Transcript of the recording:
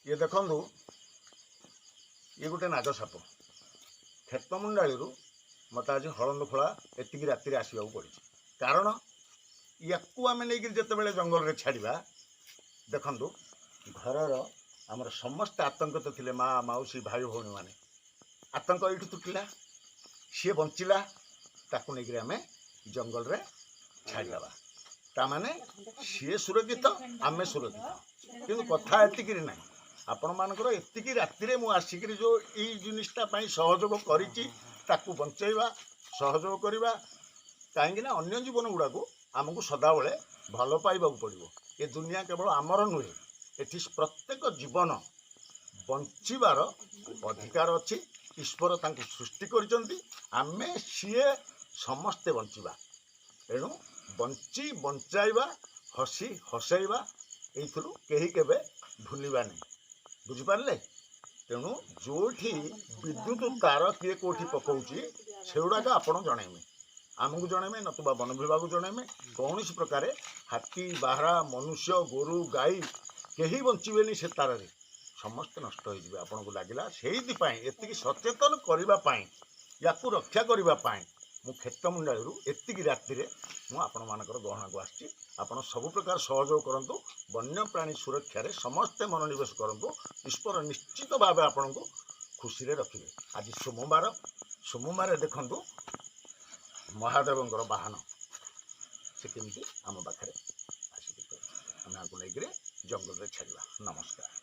ये देखु ये गोटे नागसाप क्षेत्रमुंडाड़ी मत आज हलंद खोला एति राति आसवाक पड़ी कारण या आम नहीं जिते जंगल में छाड़ा देखु घर आमर समस्ते आतंकित थे माँ मौसी भाई भौणी मैंने आतंक ये तुटिला सी बंचला ताकू नहीं आम जंगल में छाड़देवा ताने सी सुरक्षित आम सुरक्षित कि कथा एतिक ना आपण मानकर एतिकी राति मु आसिक जो ये जिनिसटा सहयोग कर बंचेवा सहयोग करवा कहीं अन्य जीवन गुड़ाक आमको सदाबले भल पाइबा पड़ो। ये दुनिया केवल आमर नुहे एटी प्रत्येक जीवन बंचार अधिकार अच्छी ईश्वर तांको सृष्टि करिसंती आमे सीए समस्ते बंचिबा एणु बंची बंचाइबा हसी हसैबा एइथुरु केही केबे भूलिबा नहीं बुझिपारे। तेणु जोठी विद्युत तार किए कोठी पकाउची सेगुड़ाक आपण जणेमे आमको जणेमे नतुबा वन विभाग जणेमे कौन प्रकार हाथी बाहरा मनुष्य गोरु गाई कहीं बंचबेनी से तार समस्त नष्ट हो आपन को लगिला से एति सचेतन करने या रक्षा करने मु क्षेत्रमुंडाड़ी एति राति आपण मानकर गहना को आसी आपण सब प्रकार सहयोग करूँ वन्य प्राणी सुरक्षा समस्ते मनोनिवेश करूँ ईश्वर निश्चित भाव आपण को खुशी रखिए। आज सोमवार देखु महादेव बाहन से केमती आम पाखे आसिक आम आपको लेकर जंगल में छाड़ा। नमस्कार।